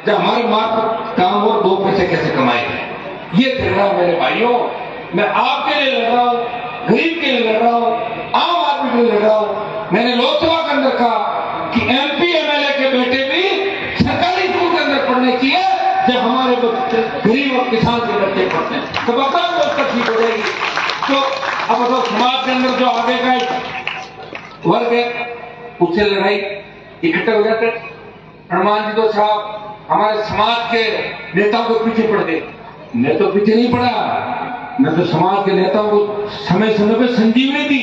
जब हमारे मार्फत काम और 2 पैसे कैसे कमाएंगे, ये झगड़ा मेरे भाइयों मैं आपके लिए लड़ रहा हूँ, गरीब के लिए लड़ रहा हूँ, आम आदमी के लिए लड़ रहा हूँ। मैंने लोकसभा के अंदर कहा कि एमपी एमएलए के बेटे भी सरकारी स्कूल के अंदर पढ़ने की है, जब हमारे बच्चे गरीब और किसान के बच्चे पढ़ते हैं तो बता व्यवस्था ठीक हो जाएगी। तो अब तो समाज के अंदर जो आगे का वर्ग है उससे लड़ाई इकट्ठे हो जाते। हनुमान जी तो साहब हमारे समाज के नेताओं को पीछे पड़ गए। मैं तो पीछे नहीं पड़ा, मैं तो समाज के नेताओं को समय समय पे संजीवनी दी।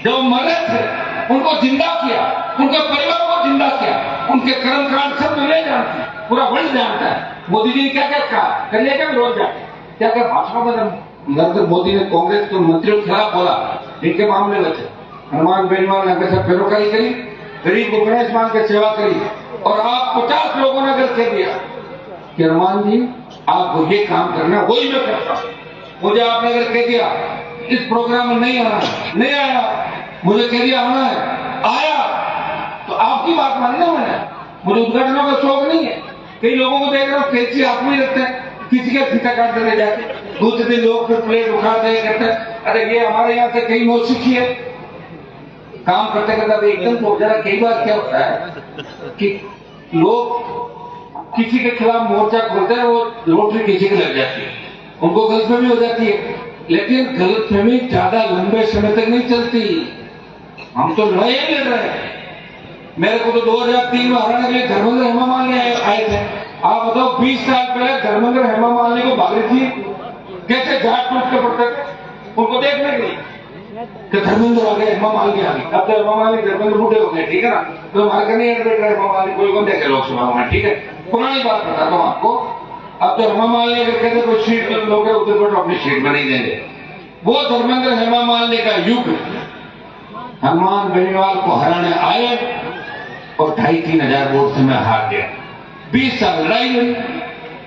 जब मर रहे थे उनको जिंदा किया, उनके परिवार को जिंदा किया, उनके कर्मकांड सब दुनिया जानती है, पूरा वर्ल्ड जानता है। मोदी जी ने क्या क्या कहा, कर लिया क्या रोज जाके क्या क्या भाषण में नरेंद्र मोदी ने कांग्रेस के मंत्रियों के खिलाफ बोला, इनके मामले में थे। हनुमान बेनीवाल ने अगर पैरोकारी करी, गरीब को गणेश मान के सेवा करी, और आप 50 लोगों ने अगर कह दिया कि हनुमान जी आपको ये काम करना, वही मैं करता हूँ। मुझे आपने अगर कह दिया इस प्रोग्राम में नहीं आना, नहीं आया, मुझे कह दिया आना है, आया, तो आपकी बात मानी ना मैंने। मुझे उद्घाटनों का शौक नहीं है। कई लोगों को देख रहा हूँ कैंची हाथ में रखते हैं, किसी का फीता काट देने जाके, दूसरे दिन लोग फिर प्लेट उठाते हैं, कहते हैं अरे ये हमारे यहाँ से कई नोट सीखी है। काम करते करते एकदम तो जरा कई बार क्या होता है कि लोग किसी के खिलाफ मोर्चा खोलते हैं, वो लोटरी किसी की लग जाती है, उनको गलतफहमी हो जाती है। लेकिन गलतफहमी ज्यादा लंबे समय तक नहीं चलती। हम तो लड़ाई लड़ रहे हैं। मेरे को तो 2003 में हराने के लिए धर्मेंद्र हेमा मालिनी आए थे। आप बताओ 20 साल पहले धर्मेंद्र हेमा मालिनी को भागीरथी जी कैसे घाट टूट के पड़ते थे उनको देखने के लिए कि धर्मेंद्र आ गए, हेमा मालिनी आ गई। अब तो हेमा मालिनी धर्मेंद्र बूढ़े हो गए, ठीक है ना, तो हमारे का नहीं एडमिट है हेमा मालिनी, कोई कौन देखे लोकसभा में, ठीक है। पुरानी बात बताता हूँ आपको। अब तो हेमा मालिनी अगर कहते कोई सीट लोग उधर पर अपनी सीट में नहीं देंगे। वो धर्मेंद्र हेमा मालिनी का युग हनुमान बेनीवाल को हराने आए और 2,500-3 हजार वोट से मैं हार गया। 20 साल लड़ाई हुई,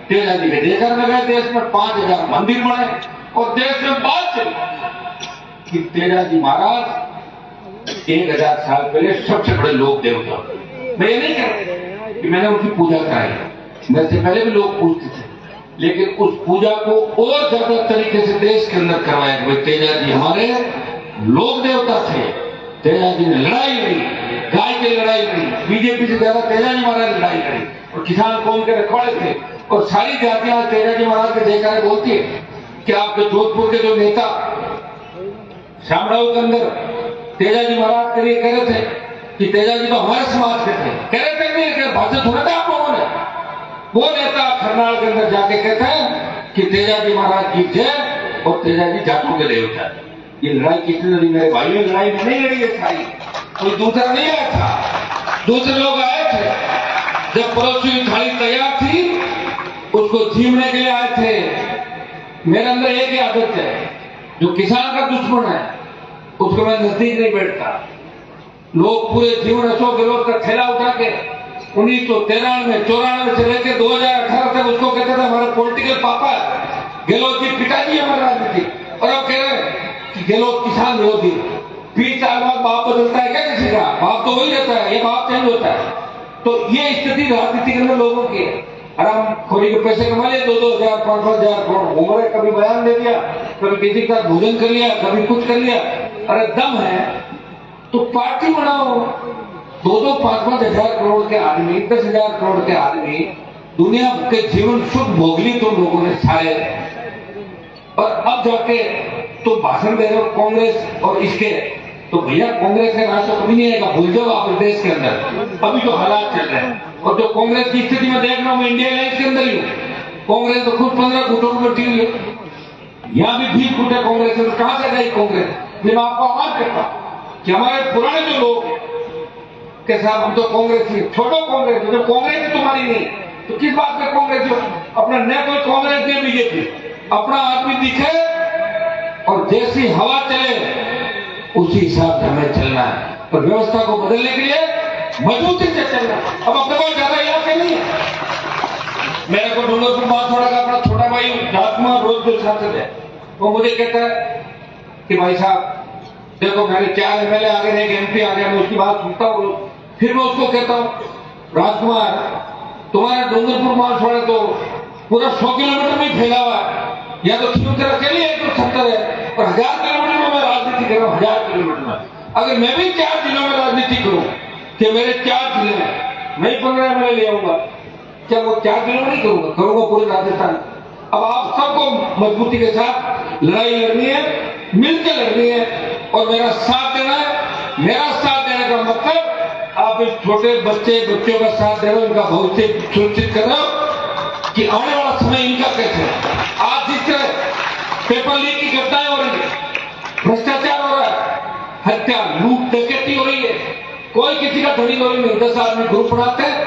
तेजा जी के देखकर में गए, देश में 5,000 मंदिर बने और देश में बात चली कि तेजा जी महाराज 1,000 साल पहले सबसे बड़े लोक देवता। मैं ये नहीं कह रहा कि मैंने उनकी पूजा कराई, मेरे से पहले भी लोग पूछते थे, लेकिन उस पूजा को और ज्यादा तरीके से देश के अंदर करवाया कि तेजा जी हमारे लोक देवता थे। तेजा जी ने लड़ाई लड़ी, गाय की लड़ाई लड़ी, बीजेपी से ज्यादा तेजा जी महाराज लड़ाई लड़ी और किसान कौम के रखवाड़े थे। और सारी जातियां तेजा जी महाराज के देखकर बोलती है कि आपके जोधपुर के जो नेता शामराव के अंदर तेजा जी महाराज के लिए कह रहे थे कि तेजा जी तो हमारे समाज के थे, कह रहे थे नहीं, भाषण सुना था आप लोगों ने। वो नेता खरनाल के अंदर जाके कहते हैं कि तेजा जी महाराज की जय और तेजा जी जाटों के देवता। ये लड़ाई किसने लड़ी मेरे भाइयों? लड़ाई में नहीं लड़ी है सारी, कोई दूसरा नहीं आया था, दूसरे लोग आए थे। जब परोसी हुई थाली तैयार थी उसको छीनने के लिए आए थे। मेरे अंदर एक ही आदत है, जो किसान का दुश्मन है उसको मैं नजदीक नहीं बैठता। लोग पूरे जीवन अशोक गहलोत का ठेला उठा के 1993-94 से लेकर 2018 तक उसको कहते थे हमारे पॉलिटिकल पापा गहलोत जी, पिताजी हमारे राजनीतिक, और अब कह रहे हैं कि गहलोत किसान विरोधी। 20 साल बाद बाप बदलता है क्या किसी का? बाप तो वही रहता है, ये बाप चेंज होता है। तो ये स्थिति राजनीति के अंदर लोगों की है। आराम खोरी के पैसे कमा लिए, 2-2 हजार 5-5 हजार करोड़ घूम रहे, कभी बयान दे दिया, कभी किसी का भोजन कर लिया, कभी कुछ कर लिया। अरे दम है तो पार्टी बनाओ। 2-2 5-5 हजार करोड़ के आदमी, 10 हजार करोड़ के आदमी दुनिया के जीवन सुख भोग ली तो लोगों ने सारे, और अब जाके तो भाषण दे रहे हो कांग्रेस और इसके। तो भैया कांग्रेस का रास्ता कभी नहीं आएगा, भूल जाओ आप देश के अंदर अभी जो हालात चल रहे हैं। और जो कांग्रेस की स्थिति में देख रहा हूं, इंडिया अलायंस के अंदर ही कांग्रेस तो खुद 15 घुटों में बैठी हुई है। यहाँ भी भीख फूटे कांग्रेस है, तो कहां से गई कांग्रेस? मैं आपको आवाज करता कि हमारे पुराने जो लोग के साथ हम तो कांग्रेस ही, छोड़ो कांग्रेस, जो कांग्रेस तुम्हारी नहीं तो किस बात का कांग्रेस? अपना न कोई कांग्रेस नहीं बीजेपी, अपना आदमी दिखे और जैसी हवा चले उसी हिसाब से हमें चलना है। और व्यवस्था को बदलने के लिए मजबूती से चलना। अब अपने को ज्यादा इलाके नहीं है। मेरे को डूंगरपुर बांसवाड़ा का अपना छोटा भाई राजकुमार रोज जो सांसद है, वो मुझे कहता है कि भाई साहब देखो मैंने 4 एमएलए आ गए, एक एमपी आ गया, मैं उसकी बात सुनता हूँ, फिर मैं उसको कहता हूँ राजकुमार तुम्हारा डूंगरपुर मानसवाड़ा तो पूरा 100 किलोमीटर में फैला हुआ है, या तो खियोकर अकेले 170 है, और 1000 किलोमीटर में मैं राजनीति कर रहा हूँ। 1000 किलोमीटर में अगर मैं भी 4 जिलों में राजनीति करूं कि मेरे 4 जिले हैं, नहीं 15 में ले आऊंगा, क्या वो 4 जिलों में नहीं करूंगा, करूंगा पूरे राजस्थान। अब आप सबको मजबूती के साथ लड़ाई लड़नी है, मिलकर लड़नी है, और मेरा साथ देना है। मेरा साथ देने का मतलब आप इस छोटे बच्चों का साथ दे रहे हो, इनका भविष्य सुनिश्चित कर रहे हो कि आने वाला समय इनका कैसे है। आज जिस तरह पेपर लीक की घटनाएं हो रही है, भ्रष्टाचार हो रहा है, हत्या लूट डकैती हो रही है, कोई किसी का धनी गोरी नहीं। 10 आदमी ग्रुप बनाते हैं,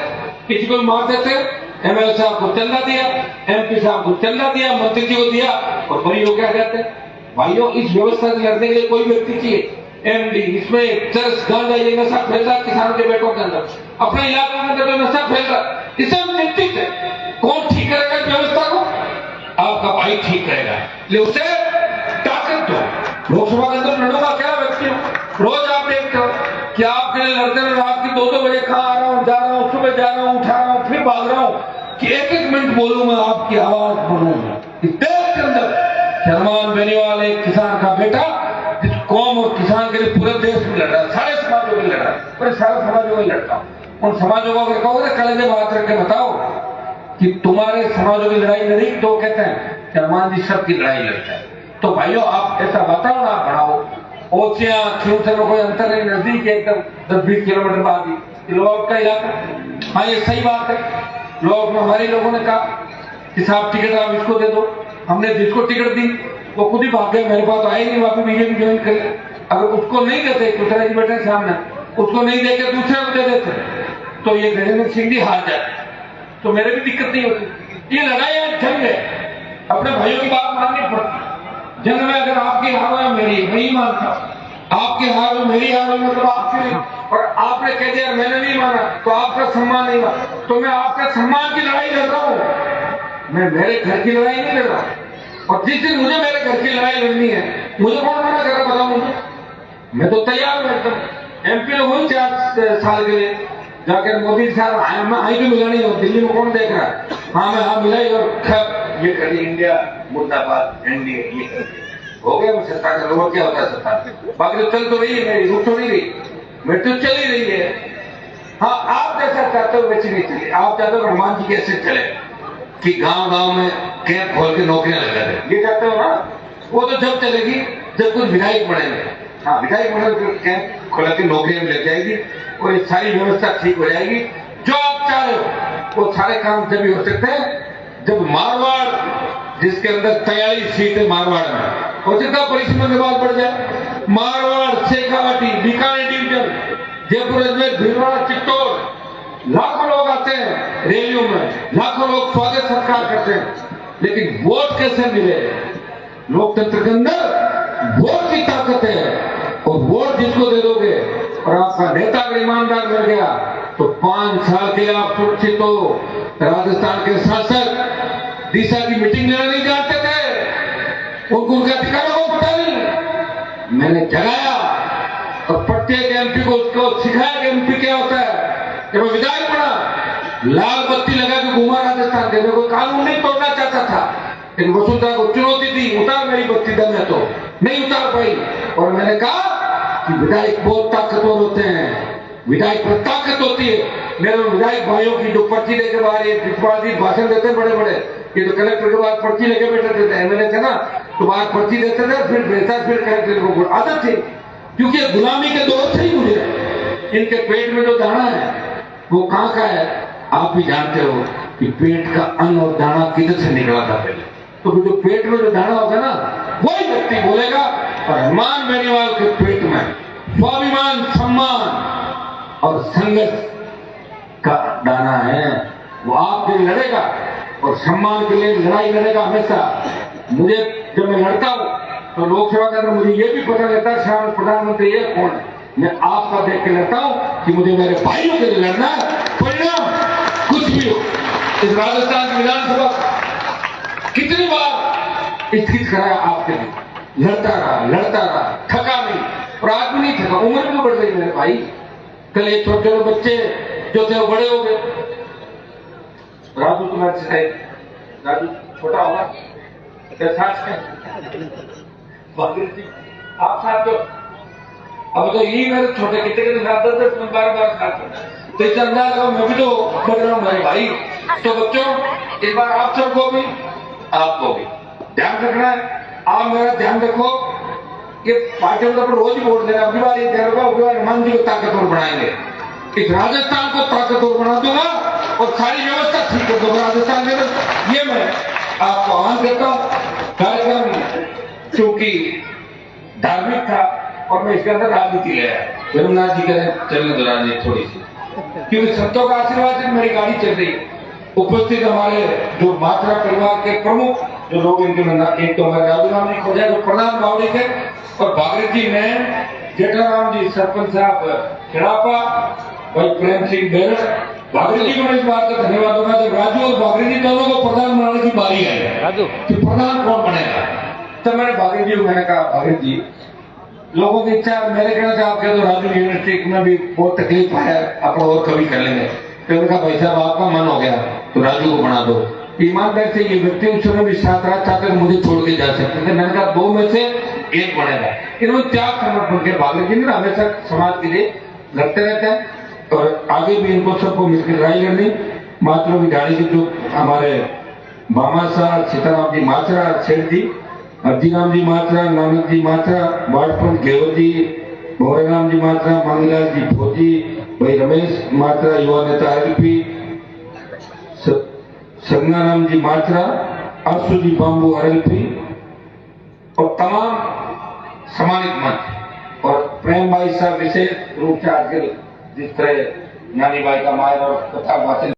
किसी को मार देते हैं, एमएलए साहब को चंदा दिया, एमपी साहब को चंदा दिया, मंत्री जी को दिया, और बड़ी हो क्या जाते हैं। भाइयों, इस व्यवस्था से लड़ने के लिए कोई व्यक्ति चाहिए। एमडी इसमें चरस गांजा ये नशा फैल रहा है किसानों के बेटों के अंदर, अपने इलाकों में अंदर नशा फैल रहा है, इससे हम चिंतित है। कौन ठीक करेगा इस व्यवस्था को? आपका भाई ठीक करेगा, ले उसे ताकत दो। लोकसभा के अंदर लड़ूंगा क्या व्यक्ति, रोज आप देखते हो कि आपके लिए लड़ते हुए रात की 2-2 बजे कहां आ रहा हूं, जा रहा हूं, सुबह जा रहा हूं, उठा रहा हूं, फिर भाग रहा हूं कि 1-1 मिनट बोलूं मैं, आपकी आवाज बनूंगा। इस देश के अंदर शर्मान बेनीवाल एक किसान का बेटा, जिस कौम और किसान के लिए पूरे देश में लड़ रहा है, सारे समाजों में लड़ रहा है, पूरे सारे समाजों में लड़ता हूं। उन समाजों को अगर कहोगे कलेजे बात करके बताओ कि तुम्हारे समाजों की लड़ाई लड़ी, तो कहते हैं शर्मान जी सबकी लड़ाई लड़ता है। तो भाइयों, आप ऐसा वातावरण आप बढ़ाओ। ओचिया खियों से कोई अंतर नहीं, नजदीक एकदम 10-20 किलोमीटर बाद ही लोग का इलाका। हाँ, ये सही बात है। लोग हमारे लोगों ने कहा कि साहब टिकट आप इसको दे दो, हमने जिसको टिकट दी वो खुद ही भाग गया, मेरे पास आए नहीं, वापस बीजेपी ज्वाइन कर ले। अगर उसको नहीं देते, कुशरा जी बैठे सामने, उसको नहीं देकर दूसरे को दे देते, तो ये गजेंद्र सिंह जी हार जाते, तो मेरे भी दिक्कत नहीं होती। ये लड़ाई है, जंग है, अपने भाइयों की बात माननी पड़ती। जंग में अगर आपकी हार हो या मेरी, नहीं मानता, आपकी हार हो मेरी हार हो, मतलब आपकी, और आपने कह दिया मैंने नहीं माना तो आपका सम्मान नहीं माना, तो मैं आपके सम्मान की लड़ाई लड़ रहा हूं, मैं मेरे घर की लड़ाई नहीं लड़ रहा। और जिस दिन मुझे मेरे घर की लड़ाई लड़नी है, मुझे कौन मना कर रहा बताओ मुझे, मैं तो तैयार हूं एकदम। एमपी में हुई 4 साल के लिए जाकर मोदी साहब आई भी मिला नहीं हो, दिल्ली में कौन देख रहा है, हाँ मैं हाँ मिलाई, और ये करी इंडिया मुर्दाबाद, एनडीए ये हो गया सरकार का। लोगों क्या होता है सरकार, बाकी तो चल तो रही है, मेरी रुक तो नहीं रही, मेरी तो चल ही रही है। हाँ, आप जैसा चाहते हो वैसे नहीं चले। आप चाहते हो हनुमान जी कैसे चले कि गांव-गांव में कैंप खोल के नौकरियां लगा दे, ये चाहते हो ना। वो तो जब चलेगी जब कुछ विधायक बनेंगे। हाँ, विधायक बने कैंप खोला के नौकरियां लग जाएगी और ये सारी व्यवस्था ठीक हो जाएगी। जो आप चाह रहे हो वो सारे काम जब भी हो सकते हैं जब मारवाड़, जिसके अंदर 43 सीटें मारवाड़ में, हो सकता है परिसीमन के बाद बढ़ जाए। मारवाड़, शेखावाटी, बीकानेर डिवीजन, जयपुर, अजमेर, भीलवाड़ा, चित्तौड़, लाखों लोग आते हैं रैलियों में, लाखों लोग स्वागत सत्कार करते हैं, लेकिन वोट कैसे मिले? लोकतंत्र के अंदर वोट की ताकत है, और वोट जिसको दे दोगे और आपका नेता अगर ईमानदार मिल गया तो 5 साल के लिए आप सुरक्षित हो। राजस्थान के सांसद दिशा की मीटिंग लेना नहीं जानते थे, उनको उनका अधिकार को पता नहीं, मैंने जगाया और प्रत्येक एमपी को उसको सिखाया कि एमपी क्या होता है। जब मैं विधायक बना, लाल बत्ती लगा के घूमा राजस्थान के, मैं कोई कानून नहीं तोड़ना चाहता था, लेकिन वसुंधरा को चुनौती दी, उतार मेरी बत्ती, दम है तो नहीं उतार पाई। और मैंने कहा कि विधायक बहुत ताकतवर होते हैं, विधायक में ताकत होती है। मेरे विधायक भाइयों की जो पर्ची लेके बाहर ये भाषण देते हैं बड़े बड़े, ये तो कलेक्टर के बाद पर्ची लेके बैठे थे, एमएलए थे ना, तो बाहर पर्ची देते थे, फिर बेचा, फिर कलेक्टर को आदत थी, क्योंकि गुलामी के दौर से ही गुजरे। इनके पेट में जो दाना है वो कहाँ का है आप भी जानते हो कि पेट का अन्न और दाना किधर से निकला था पहले। तो जो पेट में जो दाना होगा ना, वही व्यक्ति बोलेगा। और हनुमान बेनीवाल के पेट में स्वाभिमान, सम्मान और संघर्ष का दाना है, वो आपके लिए लड़ेगा और सम्मान के लिए लड़ाई लड़ेगा हमेशा। मुझे जब मैं लड़ता हूं तो लोकसभा के अंदर मुझे ये भी पता रहता है शायद प्रधानमंत्री ये कौन है। मैं आपका देख के लड़ता हूं कि मुझे मेरे भाइयों के लिए लड़ना है, परिणाम कुछ भी हो। इस राजस्थान की विधानसभा कितनी बार स्थित कराया आपके लिए, लड़ता रहा, थका नहीं, और आज भी नहीं थका। उम्र भी बढ़ गई मेरे भाई, कल ये छोटे बच्चे जो थे वो बड़े हो गए, राजू तुम्हारे से राजू छोटा होगा कैसा है भागीरथ जी आप साथ जो अब तो यही मेरे छोटे कितने के साथ 10 में 12 साथ तो चंदा लगा मैं भी तो बढ़ रहा हूँ मेरे भाई। तो बच्चों एक बार आप सबको भी आपको भी ध्यान रखना है। आप मेरा ध्यान रखो कि पार्टी पर रोज ही वोट देना। अगली बार ये ध्यान रखो, अगली बार हनुमान जी को ताकतवर बनाएंगे। इस राजस्थान को ताकतवर बना दूंगा और सारी व्यवस्था ठीक कर दूंगा राजस्थान में। ये मैं आपको आह्वान करता हूँ। कार्यक्रम क्योंकि धार्मिक था और मैं इसके अंदर राजनीति ले आया। रघुनाथ जी कह चलने दो राजनीति थोड़ी सी, क्योंकि संतों का आशीर्वाद से मेरी गाड़ी चल रही। उपस्थित हमारे जो मात्रा परिवार के प्रमुख जो लोग इनके एक तो हमारे राजूराम जी खोजा जो प्रधान बावड़ी थे और भागीरथ जी ने जेठाराम जी सरपंच साहब खिड़ापा भाई प्रेम सिंह बेरड़ भागीरथ जी को मैं इस बात का धन्यवाद दूंगा। जब राजू और भागीरथ जी दोनों को प्रधान बनाने की बारी आई कि प्रधान कौन बनेगा, तो मैंने भागीरथ जी को मैंने कहा भागीरथ जी लोगों की इच्छा मेरे कहना था आपके तो राजू यूनिवर्सिटी में भी बहुत तकलीफ है अपना और कभी कर लेंगे। तो उनका भाई साहब आपका मन हो गया तो राजू को बना दो। ईमानदार से ये व्यक्ति उस समय भी साथ रहा चाहते तो मुझे छोड़ के जा सकते थे। मैंने कहा 2 में से 1 बनेगा। इन्होंने त्याग समर्पण के भागीरथ जी ने हमेशा समाज के लिए लड़ते रहते हैं और आगे भी इनको सबको मिलकर लड़ाई करनी। मातरों की गाड़ी के जो हमारे मामा साहब सीताराम जी मात्रा सेठ जी हरदीराम जी मात्रा नानक जी मात्रा वाटपन घेवर जी भोरेराम जी मात्रा मांगलाल जी फौजी भाई रमेश मात्रा युवा नेता एलपी संज्ञाराम जी मात्रा आशु जी बाम्बू आरएलपी और तमाम सम्मानित मंच और प्रेम भाई साहब विशेष रूप से आज जिस तरह नानी भाई का मायर और कथा वाचन